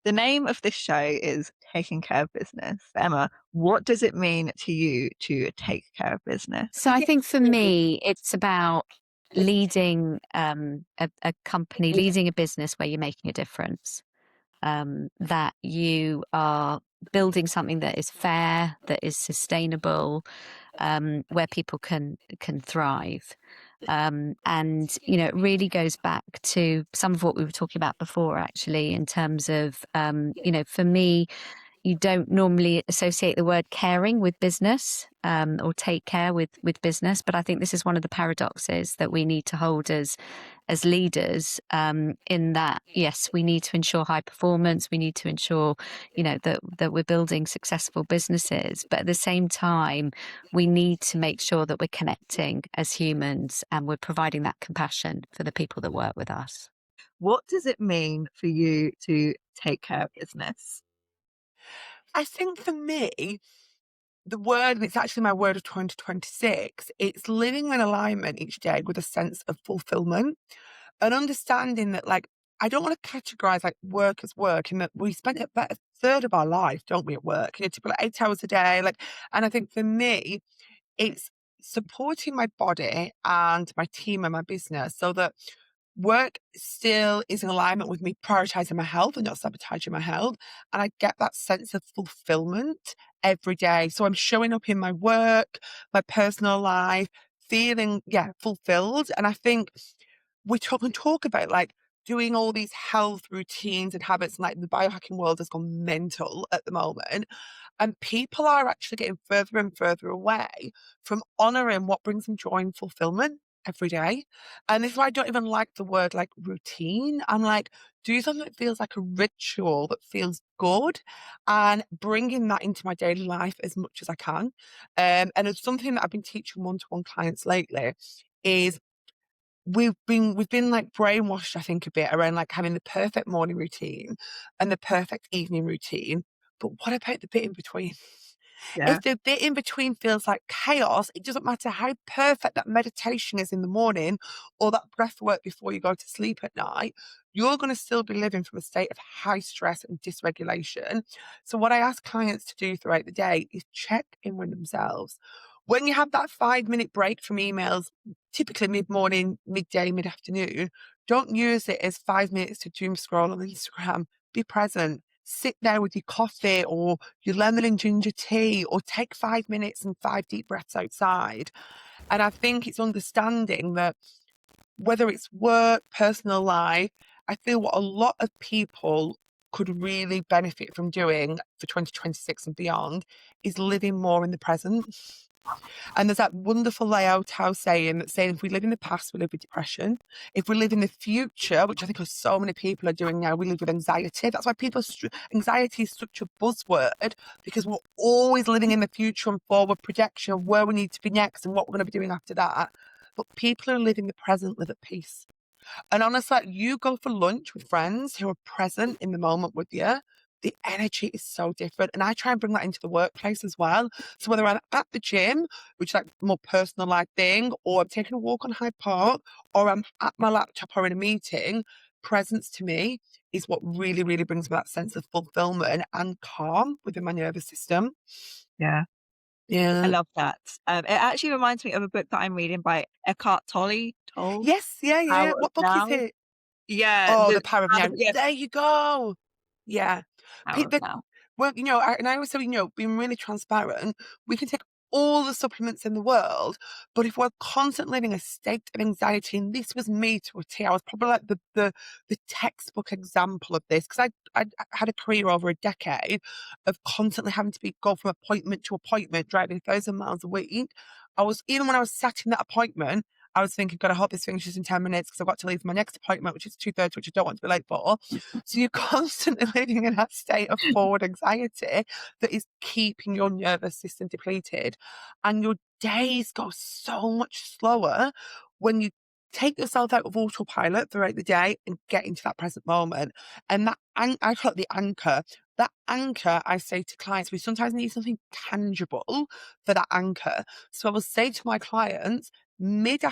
The name of this show is Taking Care of Business. Emma, what does it mean to you to take care of business? So I think for me, it's about leading a company, leading a business where you're making a difference, that you are building something that is fair, that is sustainable, where people can thrive. And it really goes back to some of what we were talking about before, actually, in terms of, for me, you don't normally associate the word caring with business, or take care with business. But I think this is one of the paradoxes that we need to hold as leaders, in that, yes, we need to ensure high performance. We need to ensure, that we're building successful businesses. But at the same time, we need to make sure that we're connecting as humans and we're providing that compassion for the people that work with us. What does it mean for you to take care of business? I think for me, the word, and it's actually my word of 2026, it's living in alignment each day with a sense of fulfillment and understanding that, like, I don't want to categorize like work as work, and that we spend about a third of our life, don't we, at work? Typically 8 hours a day. And I think for me, it's supporting my body and my team and my business so that work still is in alignment with me prioritizing my health and not sabotaging my health. And I get that sense of fulfillment every day. So I'm showing up in my work, my personal life, feeling, fulfilled. And I think can talk about like doing all these health routines and habits, and like the biohacking world has gone mental at the moment. And people are actually getting further and further away from honoring what brings them joy and fulfillment every day. And this is why I don't even like the word like routine. I'm like, do something that feels like a ritual that feels good and bringing that into my daily life as much as I can. And it's something that I've been teaching one-to-one clients lately is we've been like brainwashed, I think, a bit around like having the perfect morning routine and the perfect evening routine. But what about the bit in between? Yeah. If the bit in between feels like chaos, it doesn't matter how perfect that meditation is in the morning or that breath work before you go to sleep at night, you're going to still be living from a state of high stress and dysregulation. So, what I ask clients to do throughout the day is check in with themselves. When you have that 5 minute break from emails, typically mid morning, midday, mid afternoon, don't use it as 5 minutes to doom scroll on Instagram. Be present. Sit there with your coffee or your lemon and ginger tea, or take 5 minutes and 5 deep breaths outside. And I think it's understanding that whether it's work, personal life, I feel what a lot of people could really benefit from doing for 2026 and beyond is living more in the present. And there's that wonderful layout house saying that saying if we live in the past, we live with depression. If we live in the future, which I think so many people are doing now, we live with anxiety. That's why anxiety is such a buzzword, because we're always living in the future and forward projection of where we need to be next and what we're going to be doing after that. But people who live in the present live at peace. And honestly, like, you go for lunch with friends who are present in the moment with you, the energy is so different. And I try and bring that into the workplace as well. So whether I'm at the gym, which is like a more personal like thing, or I'm taking a walk on Hyde Park, or I'm at my laptop or in a meeting, presence to me is what really, really brings me that sense of fulfillment and calm within my nervous system. Yeah. I Yeah. love that. It actually reminds me of a book that I'm reading by Eckhart Tolle, Yes, yeah, yeah. Power of What book is Now. it? Yeah, Oh, the The Power of Power Now. of, yeah, There you go. Yeah. Power Pe of the Now. Well, and I always say, being really transparent, we can take all the supplements in the world, but if we're constantly living a state of anxiety, and this was me to a T, I was probably like the textbook example of this, because I had a career over a decade of constantly having to go from appointment to appointment, driving 1,000 miles a week. Even when I was sat in that appointment, I was thinking, God, I hope this finishes in 10 minutes because I've got to leave for my next appointment, which is 2:30, which I don't want to be late for. So you're constantly living in that state of forward anxiety that is keeping your nervous system depleted. And your days go so much slower when you take yourself out of autopilot throughout the day and get into that present moment. And I call it the anchor. That anchor, I say to clients, we sometimes need something tangible for that anchor. So I will say to my clients, mid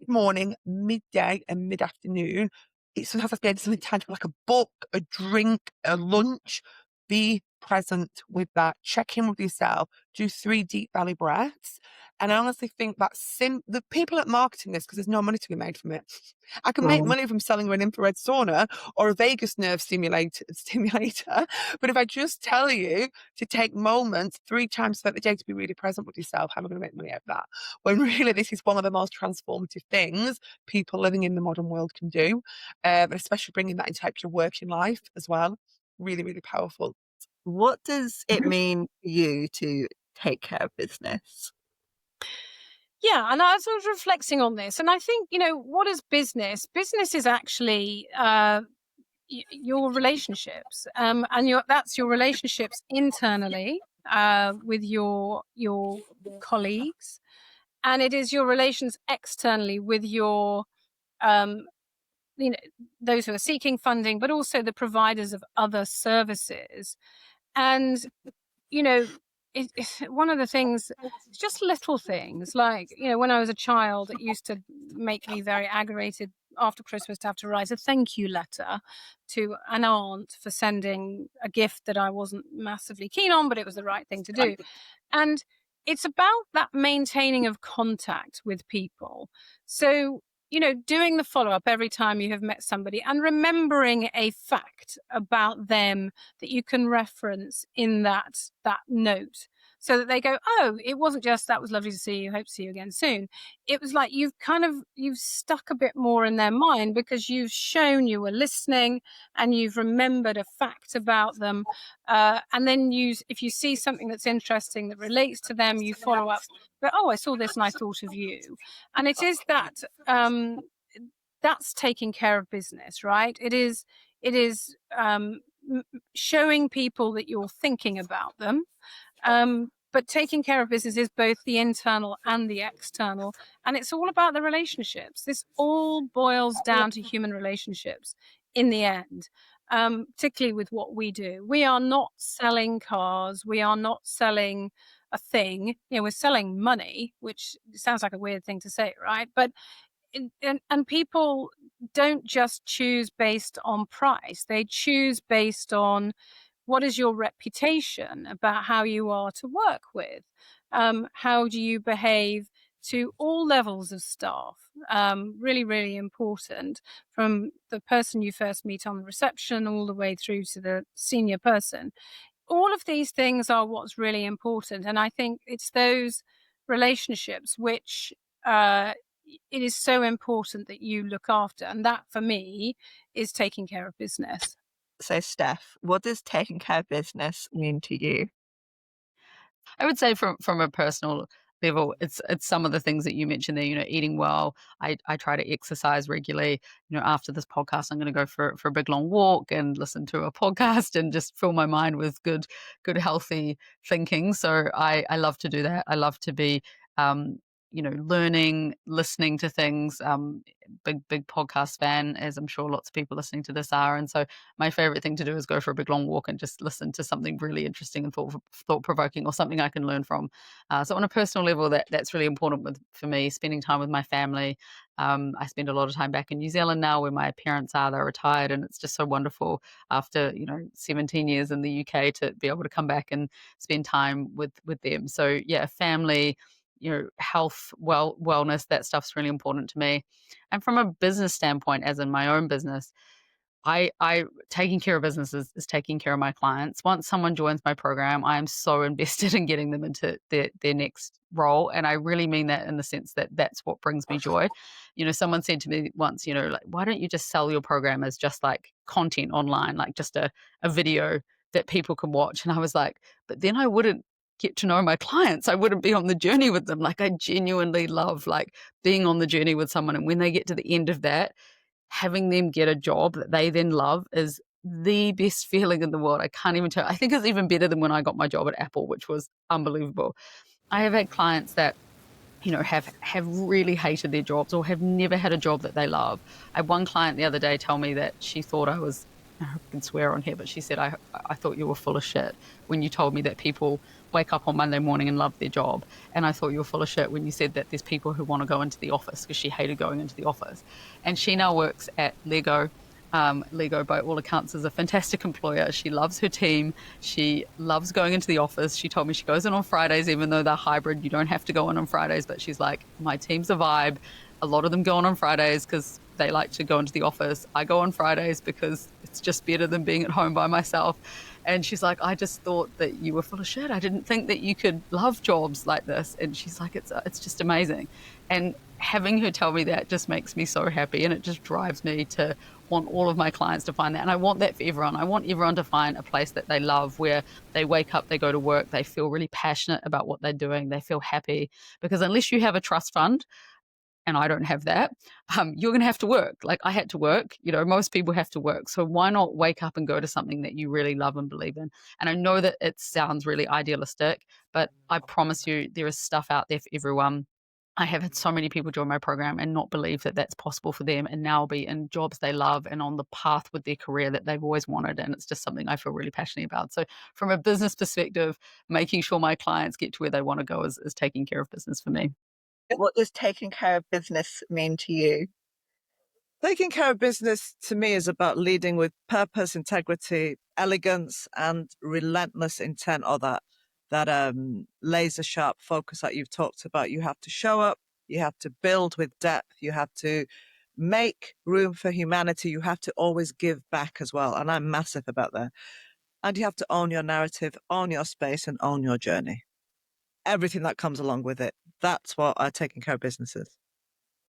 morning, midday, and mid afternoon, it sometimes has to be something tangible, like a book, a drink, a lunch. Be present with that. Check in with yourself. Do 3 deep belly breaths. And I honestly think that the people at marketing this, because there's no money to be made from it. I can make money from selling an infrared sauna or a vagus nerve stimulator. But if I just tell you to take moments 3 times throughout the day to be really present with yourself, how am I going to make money out of that? When really this is one of the most transformative things people living in the modern world can do. And especially bringing that into your working life as well. Really, really powerful. What does it mean for you to take care of business? Yeah, and I was sort of reflecting on this, and I think, what is business? Business is actually your relationships, and that's your relationships internally with your colleagues, and it is your relations externally with your those who are seeking funding, but also the providers of other services. And it's one of the things, it's just little things like, when I was a child, it used to make me very aggravated after Christmas to have to write a thank you letter to an aunt for sending a gift that I wasn't massively keen on, but it was the right thing to do. And it's about that maintaining of contact with people. So, doing the follow-up every time you have met somebody and remembering a fact about them that you can reference in that note, so that they go, oh, it wasn't just that was lovely to see you, hope to see you again soon. It was like you've stuck a bit more in their mind because you've shown you were listening and you've remembered a fact about them. And then if you see something that's interesting that relates to them, you follow up. But, oh, I saw this and I thought of you. And it is that that's taking care of business, right? It is showing people that you're thinking about them. But taking care of business is both the internal and the external. And it's all about the relationships. This all boils down to human relationships in the end, particularly with what we do. We are not selling cars. We are not selling a thing. We're selling money, which sounds like a weird thing to say, right? But and people don't just choose based on price. They choose based on what is your reputation about how you are to work with. How do you behave to all levels of staff? Really, really important, from the person you first meet on the reception all the way through to the senior person. All of these things are what's really important. And I think it's those relationships which it is so important that you look after. And that, for me, is taking care of business. So, Steph, what does taking care of business mean to you? I would say from a personal level, it's some of the things that you mentioned there, eating well. I try to exercise regularly. After this podcast, I'm going to go for a big long walk and listen to a podcast and just fill my mind with good, healthy thinking. So I love to do that. I love to be, learning, listening to things. Big podcast fan, as I'm sure lots of people listening to this are. And so my favorite thing to do is go for a big long walk and just listen to something really interesting and thought-provoking, or something I can learn from. So on a personal level, that's really important for me, spending time with my family. I spend a lot of time back in New Zealand now where my parents are. They're retired, and it's just so wonderful after 17 years in the UK to be able to come back and spend time with them. So yeah, family, health, wellness, that stuff's really important to me. And from a business standpoint, as in my own business, I taking care of businesses is taking care of my clients. Once someone joins my program, I am so invested in getting them into their next role. And I really mean that in the sense that that's what brings me joy. Someone said to me once, like, why don't you just sell your program as just like content online, like just a video that people can watch? And I was like, but then I wouldn't get to know my clients. I wouldn't be on the journey with them. Like, I genuinely love like being on the journey with someone. And when they get to the end of that, having them get a job that they then love is the best feeling in the world. I can't even tell. I think it's even better than when I got my job at Apple, which was unbelievable. I have had clients that have really hated their jobs or have never had a job that they love. I had one client the other day tell me that she thought I was, I can swear on here, but she said, I thought you were full of shit when you told me that people wake up on Monday morning and love their job. And I thought you were full of shit when you said that there's people who want to go into the office, because she hated going into the office. And she now works at Lego. Lego, by all accounts, is a fantastic employer. She loves her team. She loves going into the office. She told me she goes in on Fridays, even though they're hybrid. You don't have to go in on Fridays, but she's like, my team's a vibe. A lot of them go on Fridays because they like to go into the office. I go on Fridays because it's just better than being at home by myself. And she's like, I just thought that you were full of shit. I didn't think that you could love jobs like this. And she's like, it's just amazing. And having her tell me that just makes me so happy. And it just drives me to want all of my clients to find that. And I want that for everyone. I want everyone to find a place that they love, where they wake up, they go to work, they feel really passionate about what they're doing, they feel happy. Because unless you have a trust fund, and I don't have that, you're going to have to work. Like I had to work, most people have to work. So why not wake up and go to something that you really love and believe in? And I know that it sounds really idealistic, but I promise you there is stuff out there for everyone. I have had so many people join my program and not believe that that's possible for them, and now be in jobs they love and on the path with their career that they've always wanted. And it's just something I feel really passionate about. So from a business perspective, making sure my clients get to where they want to go is taking care of business for me. What does taking care of business mean to you? Taking care of business to me is about leading with purpose, integrity, elegance, and relentless intent, or that laser sharp focus that you've talked about. You have to show up, you have to build with depth, you have to make room for humanity, you have to always give back as well. And I'm massive about that. And you have to own your narrative, own your space, and own your journey. Everything that comes along with it. That's what taking care of business is.